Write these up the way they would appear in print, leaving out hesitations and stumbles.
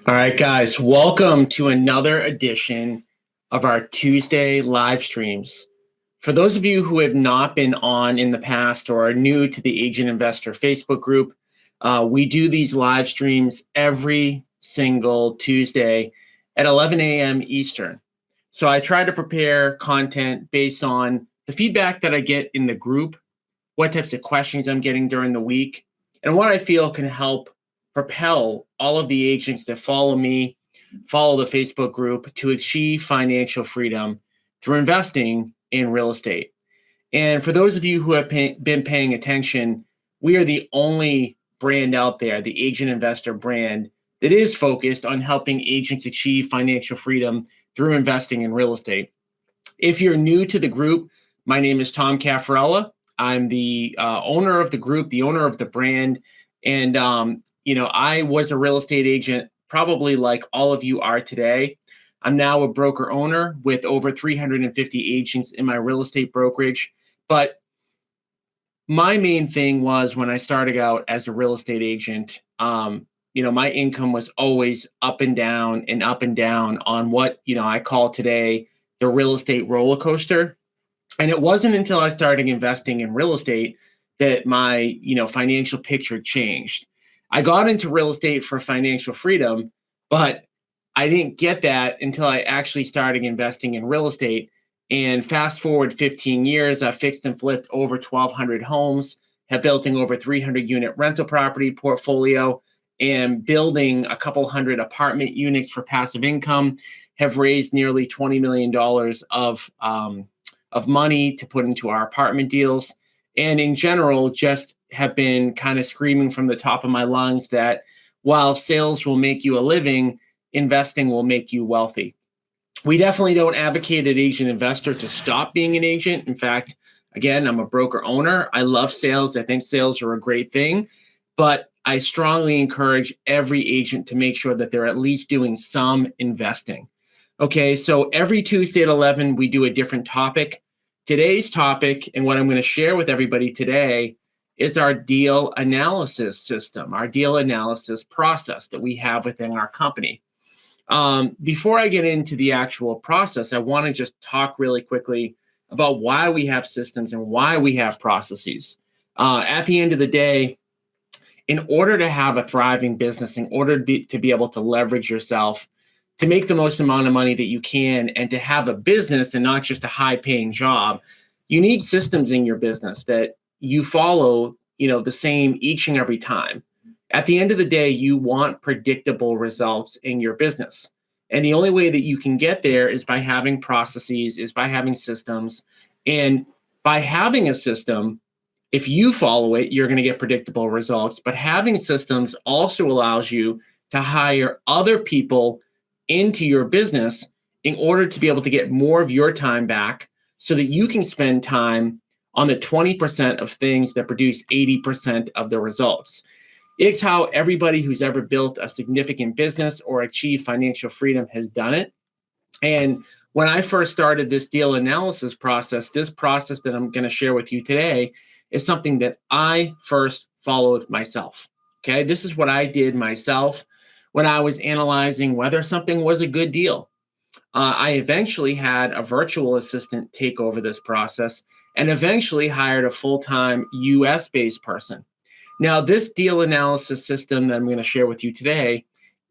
All right, guys, welcome to another edition of our Tuesday live streams. For those of you who have not been on in the past or are new to the Agent Investor Facebook group, we do these live streams every single Tuesday at 11 a.m. Eastern. So I try to prepare content based on the feedback that I get in the group, what types of questions I'm getting during the week, and what I feel can help propel all of the agents that follow me, follow the Facebook group to achieve financial freedom through investing in real estate. And for those of you who have been paying attention, we are the only brand out there, the Agent Investor brand, that is focused on helping agents achieve financial freedom through investing in real estate. If you're new to the group, my name is Tom Caffarella. I'm the owner of the group, the owner of the brand. And, I was a real estate agent, probably like all of you are today. I'm now a broker owner with over 350 agents in my real estate brokerage. But my main thing was when I started out as a real estate agent, my income was always up and down and up and down on what, I call today the real estate roller coaster. And it wasn't until I started investing in real estate that my, financial picture changed. I got into real estate for financial freedom, but I didn't get that until I actually started investing in real estate. And fast forward 15 years, I've fixed and flipped over 1,200 homes, have built an over 300 unit rental property portfolio, and building a couple hundred apartment units for passive income, have raised nearly $20 million of money to put into our apartment deals. And in general, just have been kind of screaming from the top of my lungs that while sales will make you a living, investing will make you wealthy. We definitely don't advocate at Agent Investor to stop being an agent. In fact, again, I'm a broker owner. I love sales. I think sales are a great thing, but I strongly encourage every agent to make sure that they're at least doing some investing. Okay, so every Tuesday at 11, we do a different topic. Today's topic, and what I'm going to share with everybody today, is our deal analysis system, our deal analysis process that we have within our company. Before I get into the actual process, I want to just talk really quickly about why we have systems and why we have processes. At the end of the day, in order to have a thriving business, in order to be able to leverage yourself, to make the most amount of money that you can, and to have a business and not just a high-paying job, you need systems in your business that you follow, the same each and every time. At the end of the day, you want predictable results in your business. And the only way that you can get there is by having processes, is by having systems. And by having a system, if you follow it, you're going to get predictable results. But having systems also allows you to hire other people into your business in order to be able to get more of your time back so that you can spend time on the 20% of things that produce 80% of the results. It's how everybody who's ever built a significant business or achieved financial freedom has done it. And when I first started this deal analysis process, this process that I'm going to share with you today is something that I first followed myself. Okay, this is what I did myself when I was analyzing whether something was a good deal. I eventually had a virtual assistant take over this process and eventually hired a full-time US-based person. Now, this deal analysis system that I'm going to share with you today,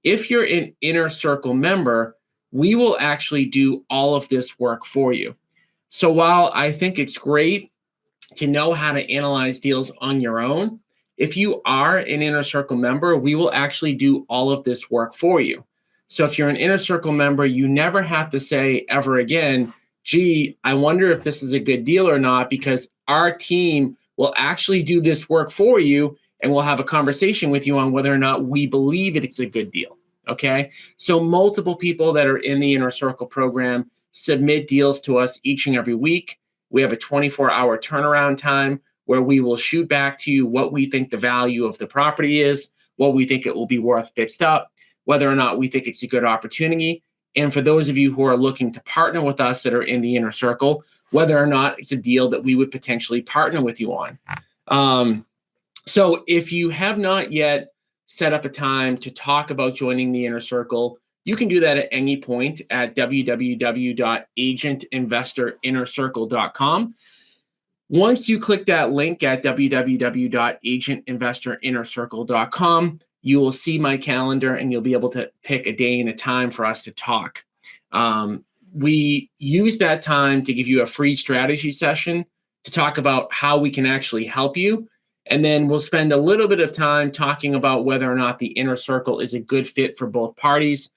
if you're an Inner Circle member, we will actually do all of this work for you. So while I think it's great to know how to analyze deals on your own, if you are an Inner Circle member, we will actually do all of this work for you. So if you're an Inner Circle member, you never have to say ever again, gee, I wonder if this is a good deal or not, because our team will actually do this work for you and we'll have a conversation with you on whether or not we believe it's a good deal. Okay. So multiple people that are in the Inner Circle program submit deals to us each and every week. We have a 24-hour turnaround time where we will shoot back to you what we think the value of the property is, what we think it will be worth fixed up, whether or not we think it's a good opportunity. And for those of you who are looking to partner with us that are in the Inner Circle, whether or not it's a deal that we would potentially partner with you on. So if you have not yet set up a time to talk about joining the inner circle, you can do that at any point at www.agentinvestorinnercircle.com. Once you click that link at www.agentinvestorinnercircle.com, you will see my calendar and you'll be able to pick a day and a time for us to talk. We use that time to give you a free strategy session to talk about how we can actually help you. And then we'll spend a little bit of time talking about whether or not the inner circle is a good fit for both parties.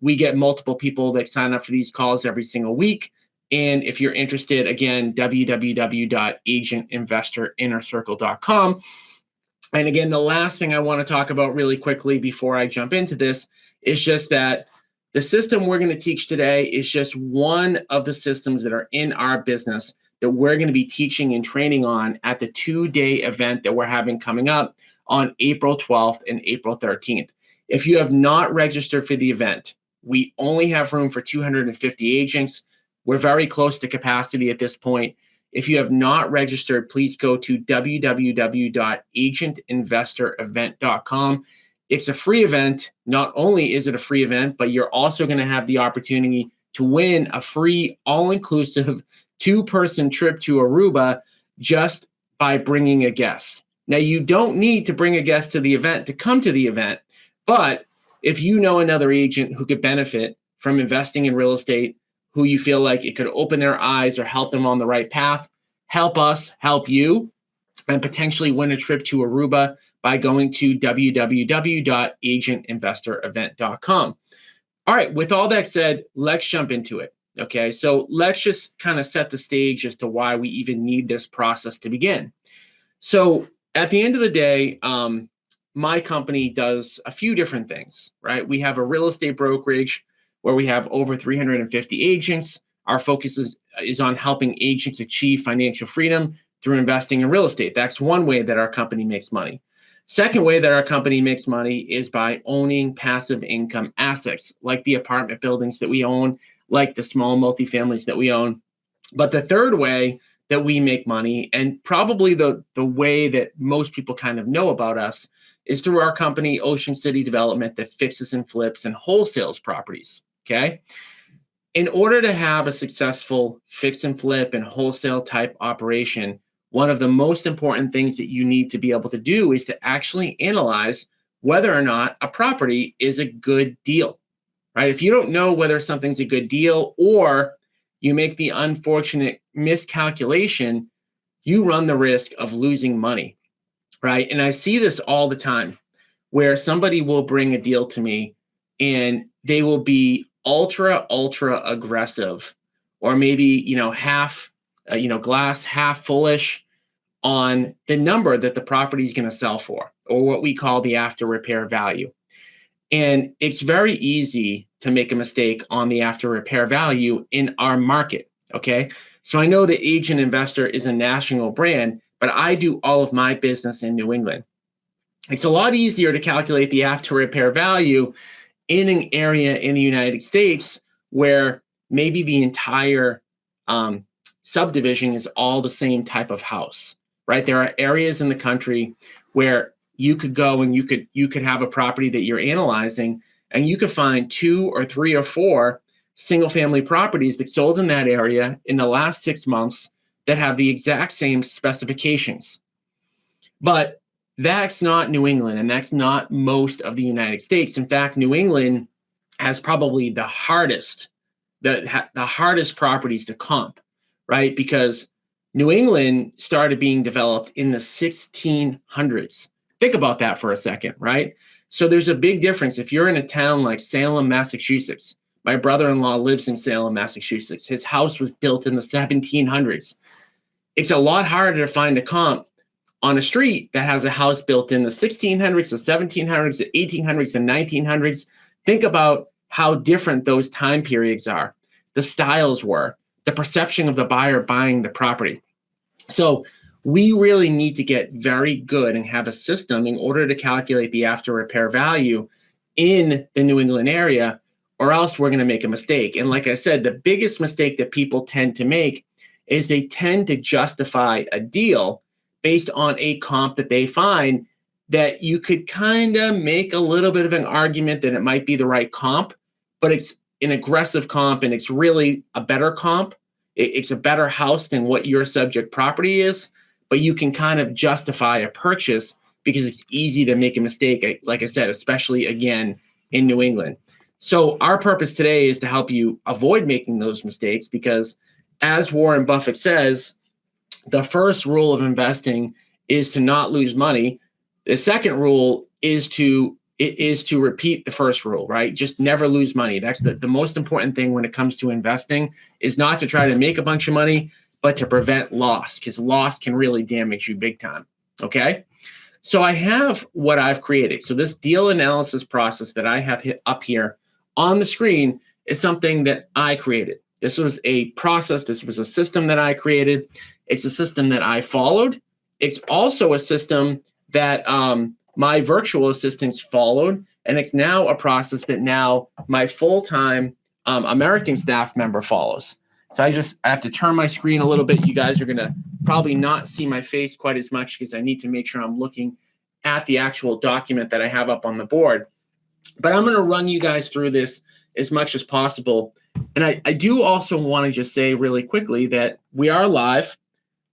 We get multiple people that sign up for these calls every single week. And if you're interested, again, www.agentinvestorinnercircle.com. And again, the last thing I want to talk about really quickly before I jump into this is just that the system we're going to teach today is just one of the systems that are in our business that we're going to be teaching and training on at the 2-day event that we're having coming up on April 12th and April 13th. If you have not registered for the event, we only have room for 250 agents. We're very close to capacity at this point. If you have not registered, please go to www.agentinvestorevent.com. It's a free event. Not only is it a free event, but you're also going to have the opportunity to win a free all-inclusive 2-person trip to Aruba just by bringing a guest. Now, you don't need to bring a guest to the event to come to the event, but if you know another agent who could benefit from investing in real estate, who you feel like it could open their eyes or help them on the right path, help us help you, and potentially win a trip to Aruba by going to www.agentinvestorevent.com. All right, with all that said, let's jump into it. Okay, so let's just kind of set the stage as to why we even need this process to begin. So at the end of the day, my company does a few different things, right? We have a real estate brokerage where we have over 350 agents. Our focus is on helping agents achieve financial freedom through investing in real estate. That's one way that our company makes money. Second way that our company makes money is by owning passive income assets, like the apartment buildings that we own, like the small multifamilies that we own. But the third way that we make money, and probably the way that most people kind of know about us, is through our company, Ocean City Development, that fixes and flips and wholesales properties. Okay. In order to have a successful fix and flip and wholesale type operation, one of the most important things that you need to be able to do is to actually analyze whether or not a property is a good deal, right? If you don't know whether something's a good deal, or you make the unfortunate miscalculation, you run the risk of losing money, right? And I see this all the time where somebody will bring a deal to me and they will be ultra aggressive, or maybe, half, glass half fullish on the number that the property is going to sell for, or what we call the after repair value. And it's very easy to make a mistake on the after repair value in our market. Okay. So I know that Agent Investor is a national brand, but I do all of my business in New England. It's a lot easier to calculate the after repair value in an area in the United States where maybe the entire subdivision is all the same type of house, right? There are areas in the country where you could go and you could have a property that you're analyzing, and you could find 2 or 3 or 4 single family properties that sold in that area in the last 6 months that have the exact same specifications. But that's not New England, and that's not most of the United States. In fact, New England has probably the hardest properties to comp, right? Because New England started being developed in the 1600s. Think about that for a second, right? So there's a big difference. If you're in a town like Salem, Massachusetts, my brother-in-law lives in Salem, Massachusetts. His house was built in the 1700s. It's a lot harder to find a comp on a street that has a house built in the 1600s, the 1700s, the 1800s, the 1900s. Think about how different those time periods are, the styles were, the perception of the buyer buying the property. So we really need to get very good and have a system in order to calculate the after repair value in the New England area, or else we're going to make a mistake. And like I said, the biggest mistake that people tend to make is they tend to justify a deal based on a comp that they find that you could kind of make a little bit of an argument that it might be the right comp, but it's an aggressive comp and it's really a better comp. It's a better house than what your subject property is, but you can kind of justify a purchase because it's easy to make a mistake, like I said, especially again in New England. So our purpose today is to help you avoid making those mistakes because, as Warren Buffett says, the first rule of investing is to not lose money. The second rule is to repeat the first rule, right? Just never lose money. That's the most important thing when it comes to investing, is not to try to make a bunch of money, but to prevent loss, because loss can really damage you big time. Okay. So I have what I've created. So this deal analysis process that I have hit up here on the screen is something that I created. This was a process. This was a system that I created. It's a system that I followed. It's also a system that my virtual assistants followed. And it's now a process that now my full-time American staff member follows. So I have to turn my screen a little bit. You guys are going to probably not see my face quite as much because I need to make sure I'm looking at the actual document that I have up on the board. But I'm going to run you guys through this as much as possible. And I do also want to just say really quickly that we are live.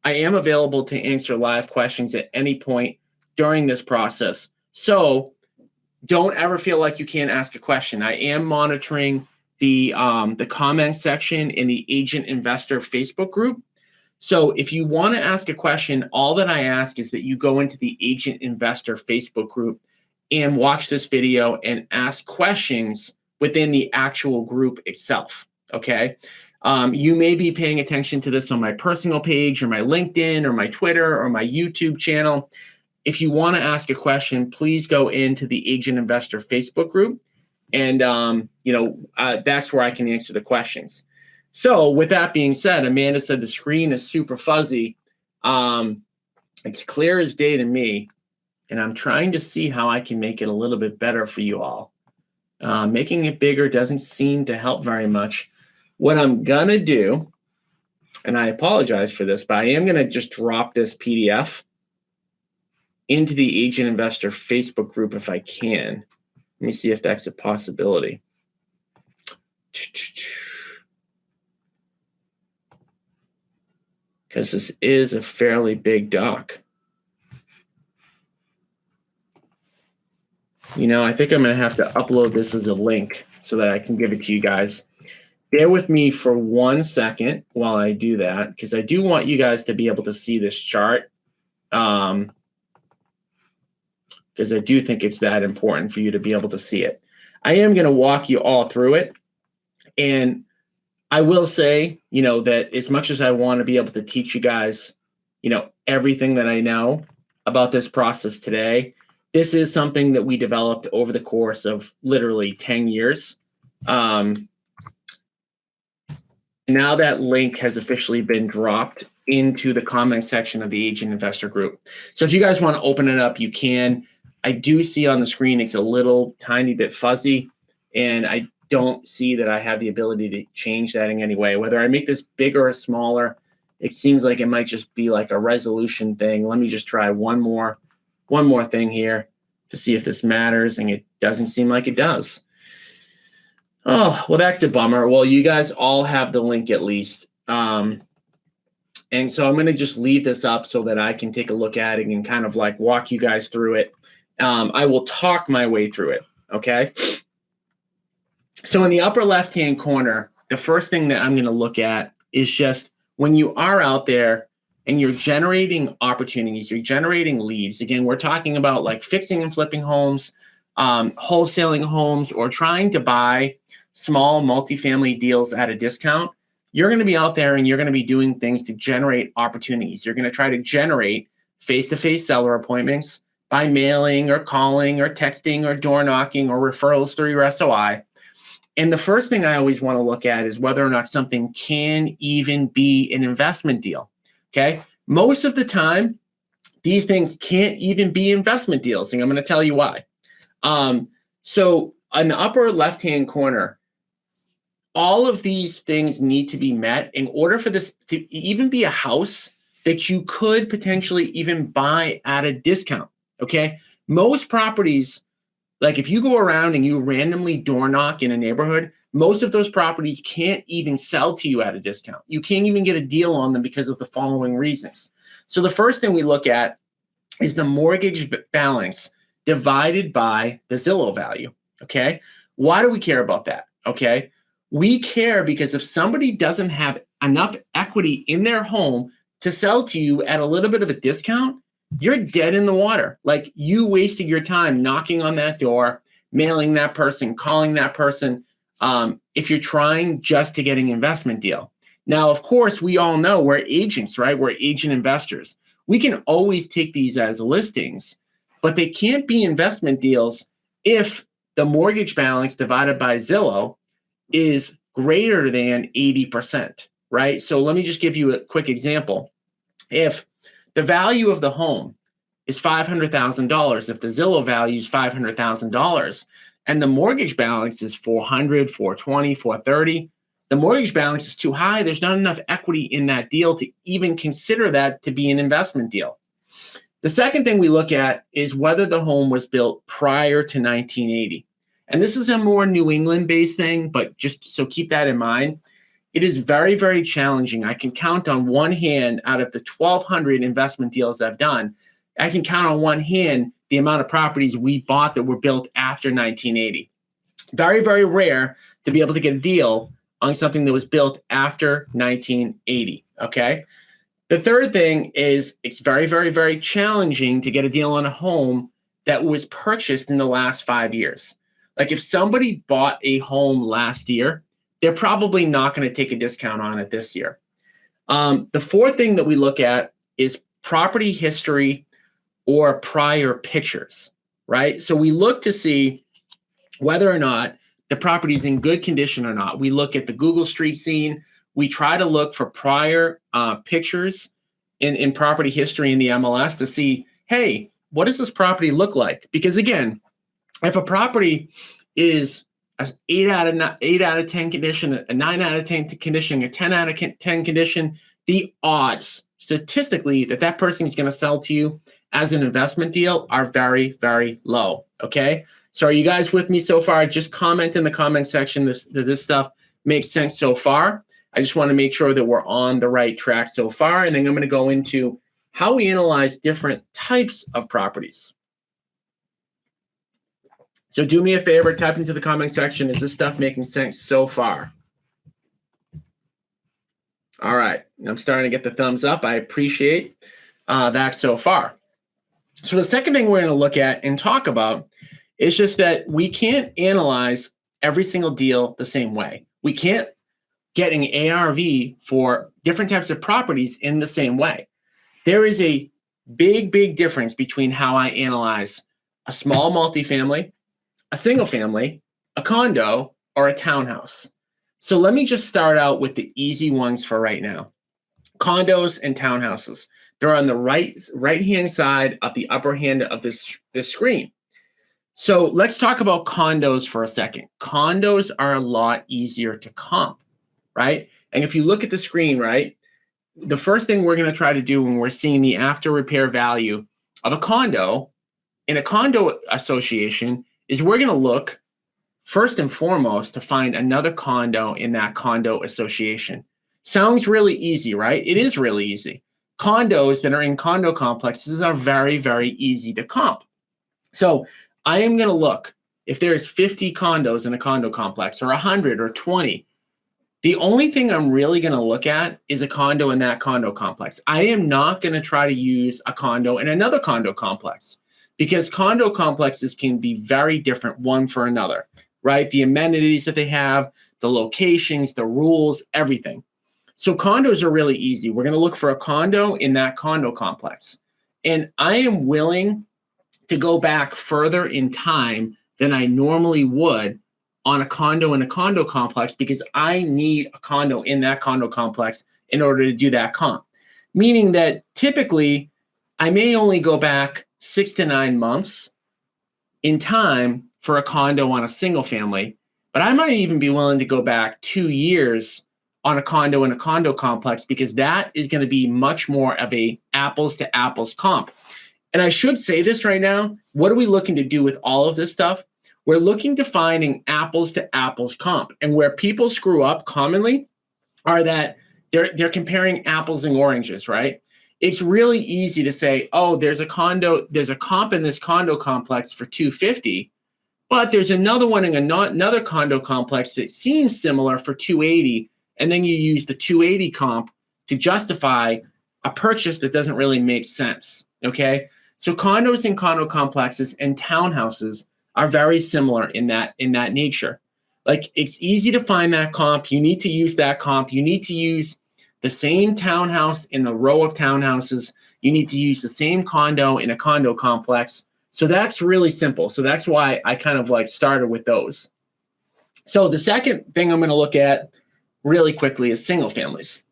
I am available to answer live questions at any point during this process. So don't ever feel like you can't ask a question. I am monitoring the comment section in the Agent Investor Facebook group. So if you want to ask a question, all that I ask is that you go into the Agent Investor Facebook group and watch this video and ask questions within the actual group itself, okay? You may be paying attention to this on my personal page or my LinkedIn or my Twitter or my YouTube channel. If you want to ask a question, please go into the Agent Investor Facebook group, and that's where I can answer the questions. So with that being said, Amanda said the screen is super fuzzy. It's clear as day to me, and I'm trying to see how I can make it a little bit better for you all. Making it bigger doesn't seem to help very much. What I'm going to do, and I apologize for this, but I am going to just drop this PDF into the Agent Investor Facebook group if I can. Let me see if that's a possibility. Because this is a fairly big doc. I think I'm going to have to upload this as a link so that I can give it to you guys. Bear with me for 1 second while I do that, because I do want you guys to be able to see this chart. Because I do think it's that important for you to be able to see it. I am going to walk you all through it. And I will say, that as much as I want to be able to teach you guys, everything that I know about this process today, this is something that we developed over the course of literally 10 years. Now that link has officially been dropped into the comment section of the Agent Investor group. So if you guys want to open it up, you can. I do see on the screen it's a little tiny bit fuzzy, and I don't see that I have the ability to change that in any way. Whether I make this bigger or smaller, it seems like it might just be like a resolution thing. Let me just try one more thing here to see if this matters, and it doesn't seem like it does. Oh, well, that's a bummer. Well, you guys all have the link at least. And so I'm going to just leave this up so that I can take a look at it and kind of like walk you guys through it. I will talk my way through it, okay? So in the upper left-hand corner, the first thing that I'm going to look at is just when you are out there and you're generating opportunities, you're generating leads. Again, we're talking about like fixing and flipping homes, wholesaling homes, or trying to buy small multifamily deals at a discount. You're going to be out there and you're going to be doing things to generate opportunities. You're going to try to generate face-to-face seller appointments by mailing or calling or texting or door knocking or referrals through your SOI. And the first thing I always want to look at is whether or not something can even be an investment deal. Okay. Most of the time, these things can't even be investment deals. And I'm going to tell you why. So in the upper left-hand corner, all of these things need to be met in order for this to even be a house that you could potentially even buy at a discount. Okay. Most properties, like if you go around and you randomly door knock in a neighborhood, most of those properties can't even sell to you at a discount. You can't even get a deal on them because of the following reasons. So the first thing we look at is the mortgage balance divided by the Zillow value. Okay. Why do we care about that? Okay. We care because if somebody doesn't have enough equity in their home to sell to you at a little bit of a discount, you're dead in the water. Like you wasted your time knocking on that door, mailing that person, calling that person, if you're trying just to get an investment deal. Now, of course, we all know we're agents, right? We're agent investors. We can always take these as listings, but they can't be investment deals if the mortgage balance divided by Zillow is greater than 80%, right? So let me just give you a quick example. If the value of the home is $500,000, if the Zillow value is $500,000 and the mortgage balance is 400, 420, 430, the mortgage balance is too high. There's not enough equity in that deal to even consider that to be an investment deal. The second thing we look at is whether the home was built prior to 1980. And this is a more New England-based thing, but just so keep that in mind. It is very, very challenging. I can count on one hand out of the 1,200 investment deals I've done, I can count on one hand the amount of properties we bought that were built after 1980. Very, very rare to be able to get a deal on something that was built after 1980, okay? The third thing is it's very, very, very challenging to get a deal on a home that was purchased in the last 5 years. Like if somebody bought a home last year, they're probably not going to take a discount on it this year. The fourth thing that we look at is property history or prior pictures, right? So we look to see whether or not the property is in good condition or not. We look at the Google Street Scene. We try to look for prior pictures in property history in the MLS to see, hey, what does this property look like? Because again, if a property is an 8 out of 10 condition, a 9 out of 10 condition, a 10 out of 10 condition, the odds statistically that person is going to sell to you as an investment deal are very, very low. Okay. So are you guys with me so far? Just comment in the comment section that this stuff makes sense so far. I just want to make sure that we're on the right track so far. And then I'm going to go into how we analyze different types of properties. So do me a favor, type into the comment section, is this stuff making sense so far? All right, I'm starting to get the thumbs up. I appreciate that so far. So the second thing we're going to look at and talk about is just that we can't analyze every single deal the same way. We can't get an ARV for different types of properties in the same way. There is a big, big difference between how I analyze a small multifamily, a single family, a condo, or a townhouse. So let me just start out with the easy ones for right now. Condos and townhouses. They're on the right-hand side of the upper hand of this screen. So let's talk about condos for a second. Condos are a lot easier to comp, right? And if you look at the screen, right, the first thing we're going to try to do when we're seeing the after repair value of a condo in a condo association is we're going to look first and foremost to find another condo in that condo association. Sounds really easy, right? It is really easy. Condos that are in condo complexes are very, very easy to comp. So I am going to look if there's 50 condos in a condo complex or 100 or 20. The only thing I'm really going to look at is a condo in that condo complex. I am not going to try to use a condo in another condo complex because condo complexes can be very different one for another, right? The amenities that they have, the locations, the rules, everything. So condos are really easy. We're going to look for a condo in that condo complex. And I am willing to go back further in time than I normally would on a condo in a condo complex because I need a condo in that condo complex in order to do that comp. Meaning that typically I may only go back 6 to 9 months in time for a condo on a single family, but I might even be willing to go back 2 years on a condo in a condo complex because that is going to be much more of a apples to apples comp. And I should say this right now. What are we looking to do with all of this stuff? We're looking to find an apples to apples comp. And where people screw up commonly are that they're comparing apples and oranges, right? It's really easy to say, oh, there's a comp in this condo complex for 250, but there's another one in another condo complex that seems similar for 280, and then you use the 280 comp to justify a purchase that doesn't really make sense. Okay, so condos and condo complexes and townhouses are very similar in that nature. Like, it's easy to find that comp. You need to use that comp. You need to use the same townhouse in the row of townhouses. You need to use the same condo in a condo complex. So that's really simple. So that's why I kind of like started with those. So the second thing I'm going to look at really quickly is single families.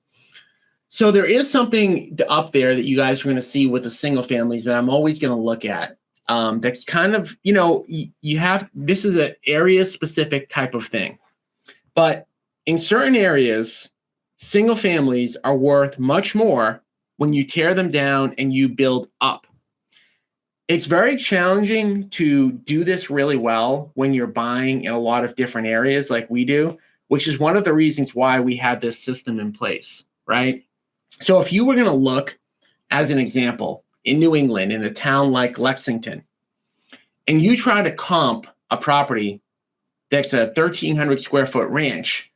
So there is something up there that you guys are going to see with the single families that I'm always going to look at. That's kind of, you have, this is an area specific type of thing. But in certain areas, single families are worth much more when you tear them down and you build up. It's very challenging to do this really well when you're buying in a lot of different areas like we do, which is one of the reasons why we had this system in place, right? So if you were going to look, as an example, in New England, in a town like Lexington, and you try to comp a property that's a 1,300 square foot ranch,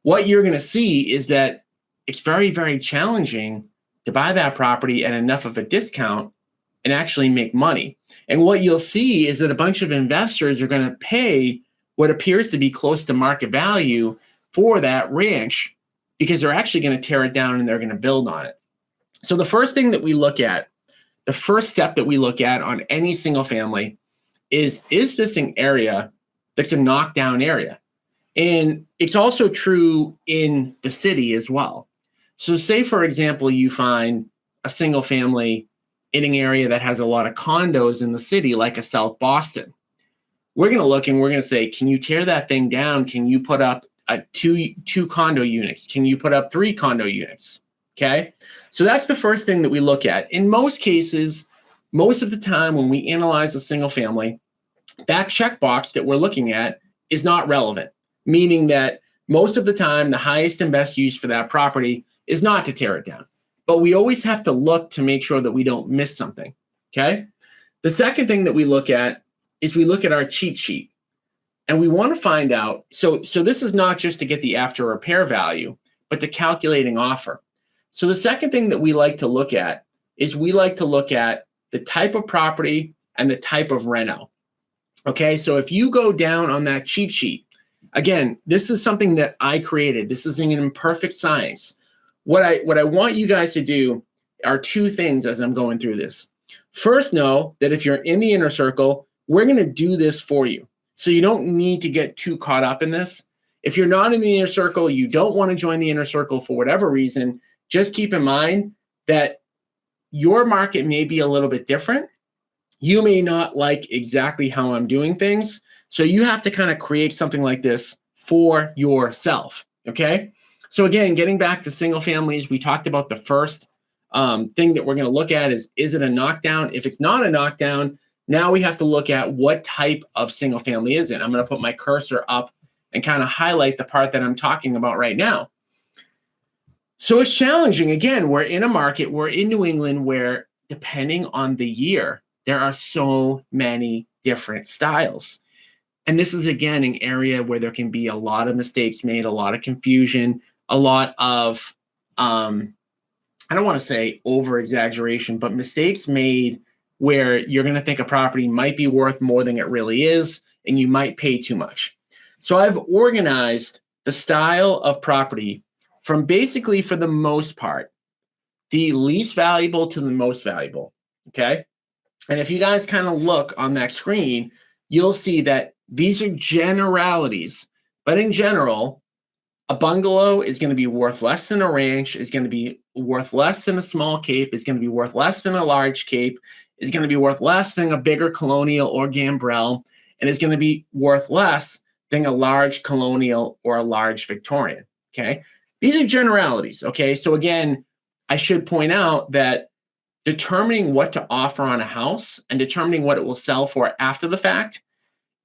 what you're going to see is that it's very, very challenging to buy that property at enough of a discount and actually make money. And what you'll see is that a bunch of investors are going to pay what appears to be close to market value for that ranch because they're actually going to tear it down and they're going to build on it. So the first thing that we look at, the first step that we look at on any single family is this an area that's a knockdown area? And it's also true in the city as well. So say, for example, you find a single family in an area that has a lot of condos in the city, like a South Boston. We're going to look and we're going to say, can you tear that thing down? Can you put up two condo units? Can you put up 3 condo units? Okay. So that's the first thing that we look at. In most cases, most of the time when we analyze a single family, that checkbox that we're looking at is not relevant, meaning that most of the time, the highest and best use for that property is not to tear it down. But we always have to look to make sure that we don't miss something, okay? The second thing that we look at is we look at our cheat sheet. And we want to find out, so this is not just to get the after repair value, but the calculating offer. So the second thing that we like to look at is we like to look at the type of property and the type of reno. Okay, so if you go down on that cheat sheet, again, this is something that I created. This is an imperfect science. What I want you guys to do are 2 things as I'm going through this. First, know that if you're in the inner circle, we're going to do this for you. So you don't need to get too caught up in this. If you're not in the inner circle, you don't want to join the inner circle for whatever reason, just keep in mind that your market may be a little bit different. You may not like exactly how I'm doing things. So you have to kind of create something like this for yourself, okay? So again, getting back to single families, we talked about the first thing that we're going to look at is it a knockdown? If it's not a knockdown, now we have to look at what type of single family is it. I'm going to put my cursor up and kind of highlight the part that I'm talking about right now. So it's challenging. Again, we're in a market, we're in New England, where depending on the year, there are so many different styles. And this is, again, an area where there can be a lot of mistakes made, a lot of confusion, a lot of, I don't want to say over-exaggeration, but mistakes made where you're going to think a property might be worth more than it really is, and you might pay too much. So I've organized the style of property from basically, for the most part, the least valuable to the most valuable, okay? And if you guys kind of look on that screen, you'll see that these are generalities. But in general, a bungalow is going to be worth less than a ranch, is going to be worth less than a small cape, is going to be worth less than a large cape, is going to be worth less than a bigger colonial or gambrel, and is going to be worth less than a large colonial or a large Victorian, okay? These are generalities, okay? So again, I should point out that determining what to offer on a house and determining what it will sell for after the fact,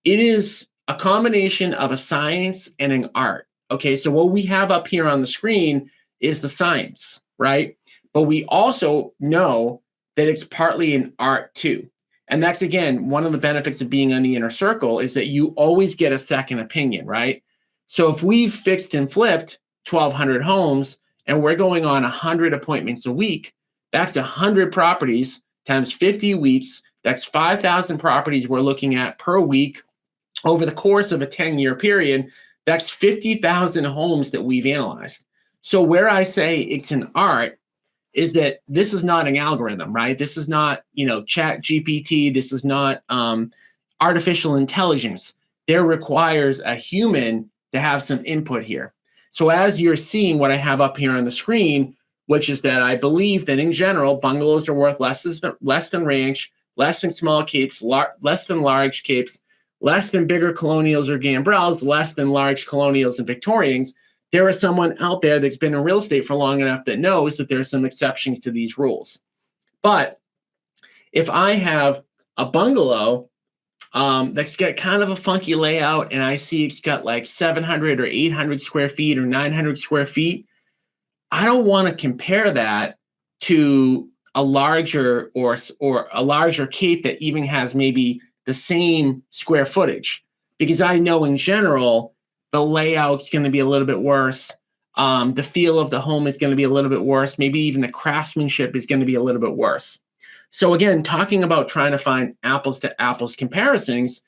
it is a combination of a science and an art. Okay, so what we have up here on the screen is the science, right? But we also know that it's partly an art too. And that's again one of the benefits of being on the inner circle is that you always get a second opinion, right? So if we've fixed and flipped 1,200 homes and we're going on 100 appointments a week, that's 100 properties times 50 weeks. That's 5,000 properties we're looking at per week over the course of a 10-year period. That's 50,000 homes that we've analyzed. So where I say it's an art is that this is not an algorithm, right? This is not, chat GPT. This is not artificial intelligence. There requires a human to have some input here. So as you're seeing what I have up here on the screen, which is that I believe that in general, bungalows are worth less than ranch, less than small capes, less than large capes, less than bigger colonials or gambrels, less than large colonials and Victorians. There is someone out there that's been in real estate for long enough that knows that there's some exceptions to these rules. But if I have a bungalow that's got kind of a funky layout and I see it's got like 700 or 800 square feet or 900 square feet, I don't want to compare that to a larger or a larger cape that even has maybe the same square footage, because I know in general the layout's going to be a little bit worse. The feel of the home is going to be a little bit worse. Maybe even the craftsmanship is going to be a little bit worse. So again, talking about trying to find apples to apples comparisons,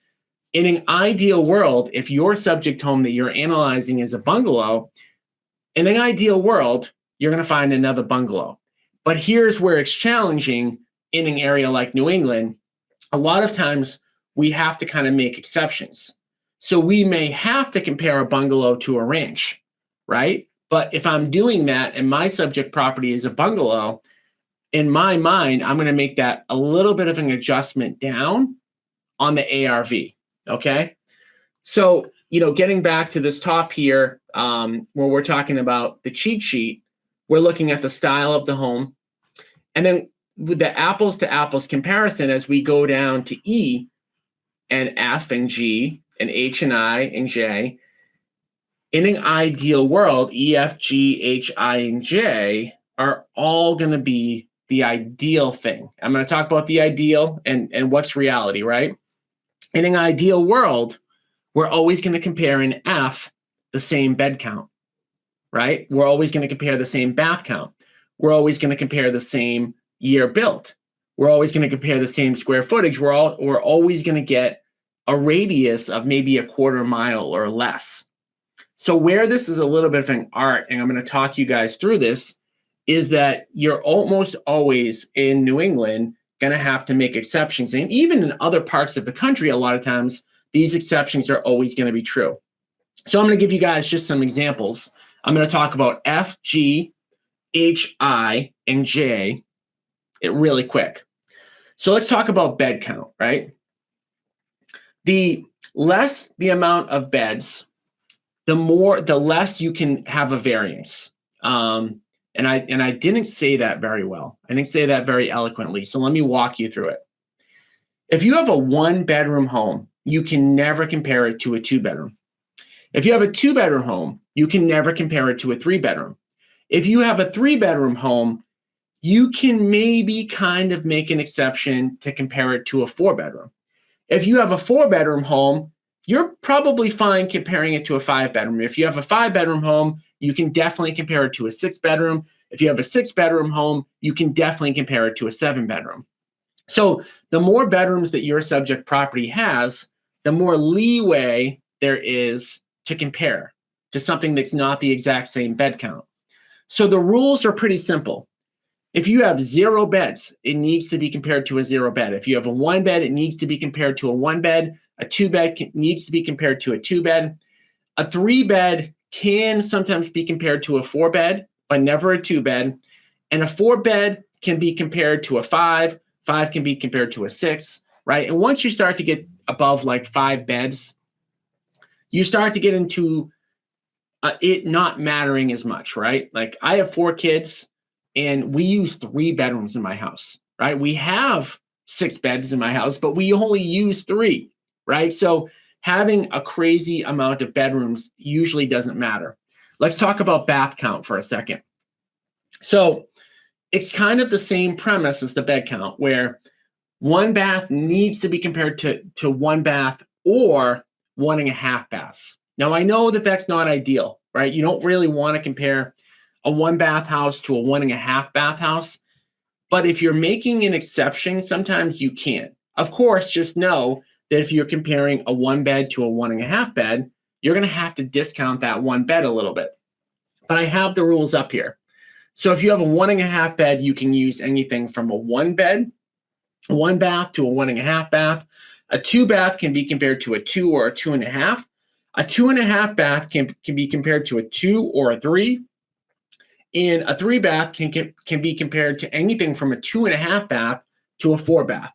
in an ideal world, if your subject home that you're analyzing is a bungalow, in an ideal world, you're going to find another bungalow. But here's where it's challenging in an area like New England. A lot of times we have to kind of make exceptions. So we may have to compare a bungalow to a ranch, right? But if I'm doing that and my subject property is a bungalow, in my mind, I'm going to make that a little bit of an adjustment down on the ARV, okay? So, getting back to this top here, where we're talking about the cheat sheet, we're looking at the style of the home. And then with the apples to apples comparison, as we go down to E and F and G and H and I and J, in an ideal world, E, F, G, H, I, and J are all going to be the ideal thing. I'm going to talk about the ideal and what's reality, right? In an ideal world, we're always going to compare in F the same bed count, right? We're always going to compare the same bath count. We're always going to compare the same year built. We're always going to compare the same square footage. We're always going to get a radius of maybe a quarter mile or less. So where this is a little bit of an art, and I'm going to talk you guys through this, is that you're almost always in New England going to have to make exceptions. And even in other parts of the country, a lot of times, these exceptions are always going to be true. So I'm going to give you guys just some examples. I'm going to talk about F, G, H, I, and J really quick. So let's talk about bed count, right? The less the amount of beds, the less you can have a variance. And I didn't say that very well. I didn't say that very eloquently. So let me walk you through it. If you have a 1-bedroom home, you can never compare it to a 2-bedroom. If you have a 2-bedroom home, you can never compare it to a 3-bedroom. If you have a 3-bedroom home, you can maybe kind of make an exception to compare it to a 4-bedroom. If you have a 4-bedroom home, you're probably fine comparing it to a 5-bedroom. If you have a 5-bedroom home, you can definitely compare it to a 6-bedroom. If you have a 6-bedroom home, you can definitely compare it to a 7-bedroom. So the more bedrooms that your subject property has, the more leeway there is to compare to something that's not the exact same bed count. So the rules are pretty simple. If you have 0 beds, it needs to be compared to a 0 bed. If you have a 1 bed, it needs to be compared to a 1 bed. A 2 bed needs to be compared to a 2 bed. A 3 bed can sometimes be compared to a 4 bed, but never a 2 bed. And a 4 bed can be compared to a 5. 5 can be compared to a 6, right? And once you start to get above like 5 beds, you start to get into it not mattering as much, right? Like I have 4 kids and we use 3 bedrooms in my house. right? We have 6 beds in my house, but we only use 3, right? So having a crazy amount of bedrooms usually doesn't matter. Let's talk about bath count for a second. So it's kind of the same premise as the bed count, where 1 bath needs to be compared to 1 bath or 1.5 baths. Now, I know that that's not ideal, right? You don't really want to compare a 1 bath house to a 1.5 bath house. But if you're making an exception, sometimes you can. Of course, just know that if you're comparing a 1 bed to a 1.5 bed, you're going to have to discount that 1 bed a little bit. But I have the rules up here. So if you have a 1.5 bed, you can use anything from a 1 bed, a 1 bath to a 1.5 bath. A 2 bath can be compared to a 2 or a 2.5. A 2.5 bath can be compared to a 2 or a 3. And a 3 bath can be compared to anything from a 2.5 bath to a 4 bath.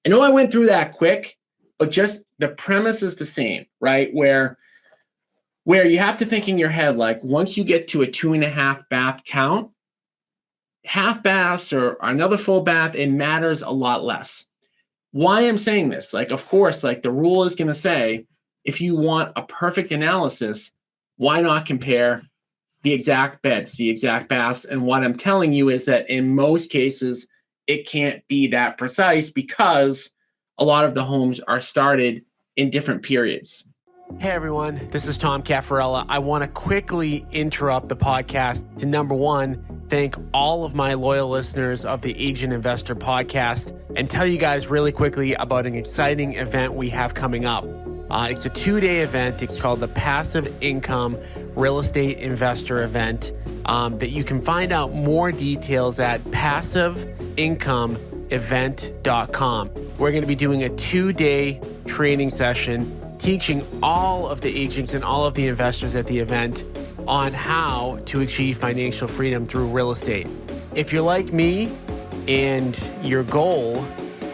I know I went through that quick, but just the premise is the same, right? Where you have to think in your head, like once you get to a 2.5 bath count, half baths or another full bath, it matters a lot less. Why I'm saying this, like, of course, like the rule is going to say, if you want a perfect analysis, why not compare the exact beds, the exact baths? And what I'm telling you is that in most cases, it can't be that precise because a lot of the homes are started in different periods. Hey everyone, this is Tom Caffarella. I want to quickly interrupt the podcast to, number one, thank all of my loyal listeners of the Agent Investor podcast and tell you guys really quickly about an exciting event we have coming up. It's a 2-day event. It's called the Passive Income Real Estate Investor Event that you can find out more details at passiveincomeevent.com. We're going to be doing a 2-day training session teaching all of the agents and all of the investors at the event on how to achieve financial freedom through real estate. If you're like me and your goal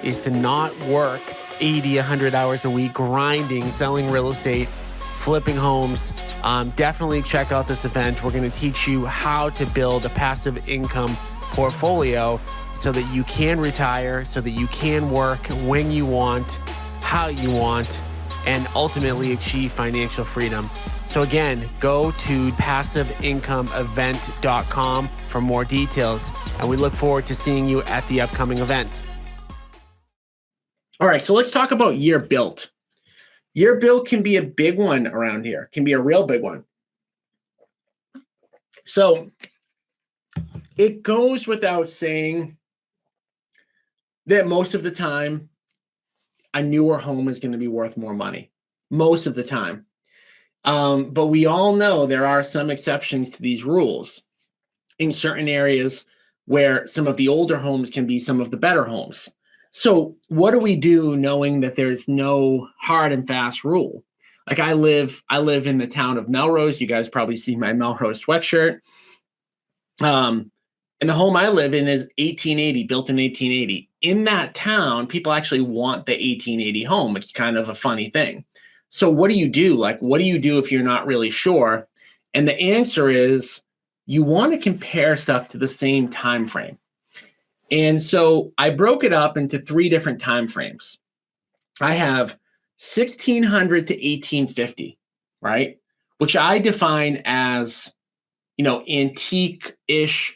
is to not work 80, 100 hours a week, grinding, selling real estate, flipping homes, definitely check out this event. We're going to teach you how to build a passive income portfolio so that you can retire, so that you can work when you want, how you want, and ultimately achieve financial freedom. So again, go to passiveincomeevent.com for more details, and we look forward to seeing you at the upcoming event. All right, so let's talk about year built. Year built can be a big one around here, can be a real big one. So it goes without saying that most of the time, a newer home is going to be worth more money, most of the time. But we all know there are some exceptions to these rules in certain areas where some of the older homes can be some of the better homes. So what do we do knowing that there's no hard and fast rule? Like I live in the town of Melrose. You guys probably see my Melrose sweatshirt. And the home I live in is 1880, built in 1880. In that town, people actually want the 1880 home. It's kind of a funny thing. So what do you do? Like, what do you do if you're not really sure? And the answer is you want to compare stuff to the same time frame. And so I broke it up into 3 different time frames. I have 1600 to 1850, right? Which I define as, antique-ish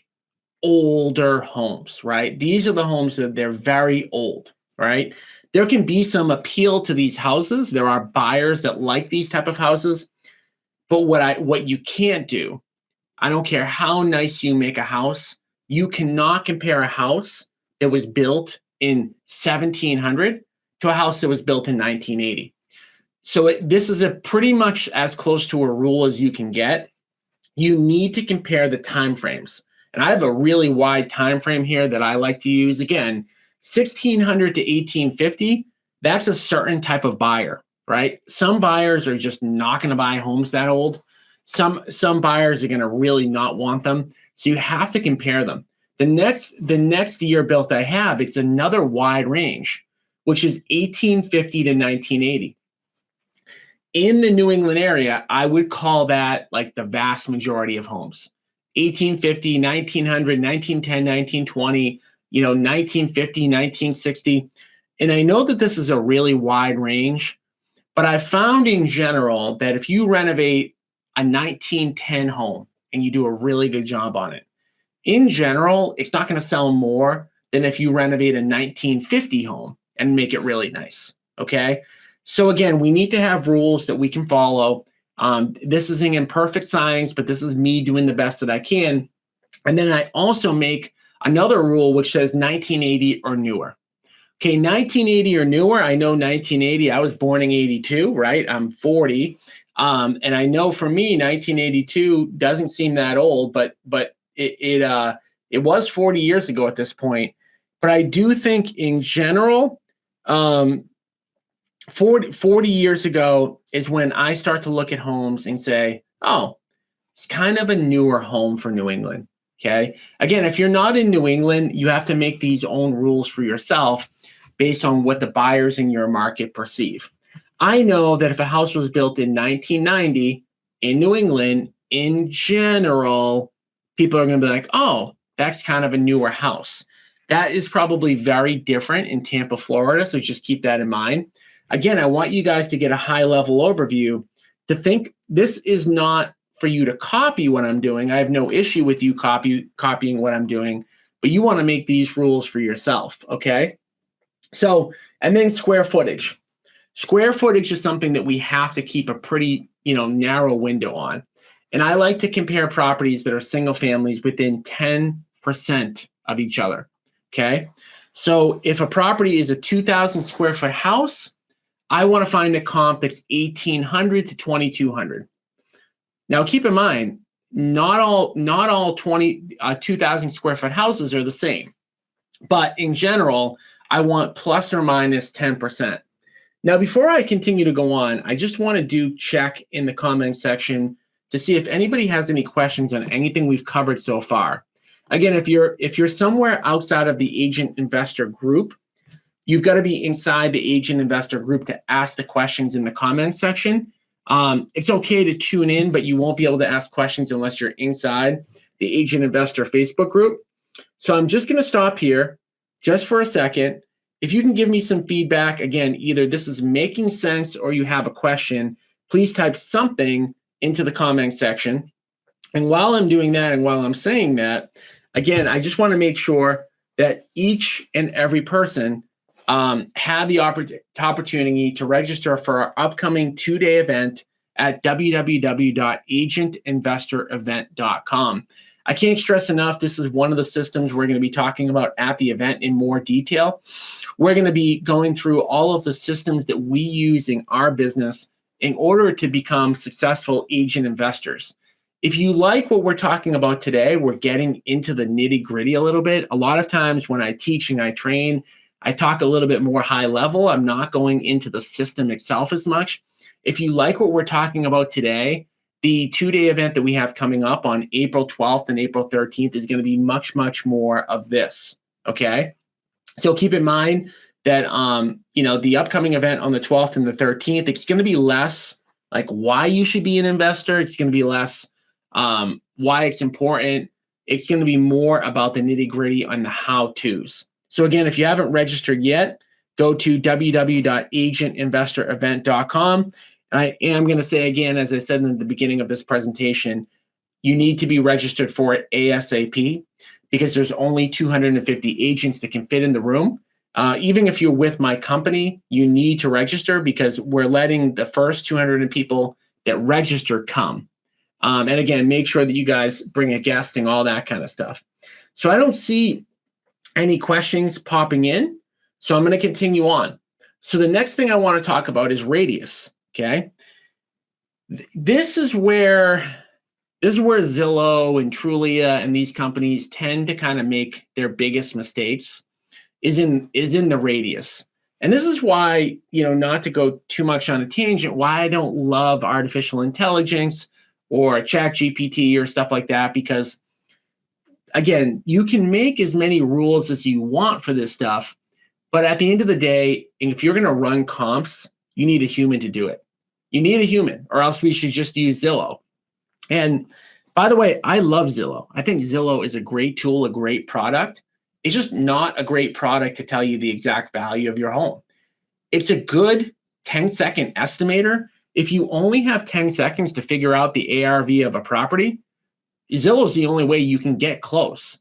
older homes, right? These are the homes that they're very old, right? There can be some appeal to these houses. There are buyers that like these type of houses. But what you can't do, I don't care how nice you make a house, you cannot compare a house that was built in 1700 to a house that was built in 1980. So this is a pretty much as close to a rule as you can get. You need to compare the time frames. And I have a really wide time frame here that I like to use. Again, 1600 to 1850, that's a certain type of buyer, right? Some buyers are just not going to buy homes that old. Some buyers are going to really not want them. So you have to compare them. The next year built I have, it's another wide range, which is 1850 to 1980. In the New England area, I would call that like the vast majority of homes. 1850, 1900, 1910, 1920, 1950, 1960. And I know that this is a really wide range, but I found in general that if you renovate a 1910 home and you do a really good job on it, in general, it's not going to sell more than if you renovate a 1950 home and make it really nice. Okay. So again, we need to have rules that we can follow. This isn't in perfect science, but this is me doing the best that I can. And then I also make another rule which says 1980 or newer. Okay, 1980 or newer. I know 1980. I was born in 82, right? I'm 40. And I know for me, 1982 doesn't seem that old, but it was 40 years ago at this point. But I do think in general, 40 years ago is when I start to look at homes and say, oh, it's kind of a newer home for New England. Okay. Again, if you're not in New England, you have to make these own rules for yourself based on what the buyers in your market perceive. I know that if a house was built in 1990 in New England, in general, people are going to be like, oh, that's kind of a newer house. That is probably very different in Tampa, Florida. So just keep that in mind. Again, I want you guys to get a high level overview to think this is not for you to copy what I'm doing. I have no issue with you copying what I'm doing, but you want to make these rules for yourself. Okay. So, and then square footage. Square footage is something that we have to keep a pretty, narrow window on. And I like to compare properties that are single families within 10% of each other. Okay. So if a property is a 2,000 square foot house, I want to find a comp that's 1,800 to 2,200. Now, keep in mind, not all 2,000 square foot houses are the same. But in general, I want plus or minus 10%. Now, before I continue to go on, I just want to do check in the comment section to see if anybody has any questions on anything we've covered so far. Again, if you're somewhere outside of the agent investor group, you've got to be inside the agent investor group to ask the questions in the comment section. It's okay to tune in, but you won't be able to ask questions unless you're inside the agent investor Facebook group. So I'm just going to stop here just for a second. If you can give me some feedback, again, either this is making sense or you have a question, please type something into the comment section. And while I'm doing that and while I'm saying that, again, I just want to make sure that each and every person had the opportunity to register for our upcoming 2-day event at www.agentinvestorevent.com. I can't stress enough, this is one of the systems we're going to be talking about at the event in more detail. We're going to be going through all of the systems that we use in our business in order to become successful agent investors. If you like what we're talking about today, we're getting into the nitty-gritty a little bit. A lot of times when I teach and I train, I talk a little bit more high level. I'm not going into the system itself as much. If you like what we're talking about today, the 2-day event that we have coming up on April 12th and April 13th is going to be much, much more of this. Okay. So keep in mind that, the upcoming event on the 12th and the 13th, it's going to be less like why you should be an investor. It's going to be less why it's important. It's going to be more about the nitty gritty on the how-tos. So again, if you haven't registered yet, go to www.agentinvestorevent.com. And I am going to say again, as I said in the beginning of this presentation, you need to be registered for it ASAP because there's only 250 agents that can fit in the room. Even if you're with my company, you need to register because we're letting the first 200 people that register come. And again, make sure that you guys bring a guest and all that kind of stuff. So I don't see any questions popping in. So I'm going to continue on. So the next thing I want to talk about is radius. Okay. This is where Zillow and Trulia and these companies tend to kind of make their biggest mistakes is in the radius. And this is why, not to go too much on a tangent, why I don't love artificial intelligence or ChatGPT or stuff like that, because again, you can make as many rules as you want for this stuff, but at the end of the day, if you're going to run comps, you need a human to do it. You need a human, or else we should just use Zillow. And by the way, I love Zillow. I think Zillow is a great tool, a great product. is just not a great product to tell you the exact value of your home. It's a good 10-second estimator. If you only have 10 seconds to figure out the ARV of a property, Zillow is the only way you can get close.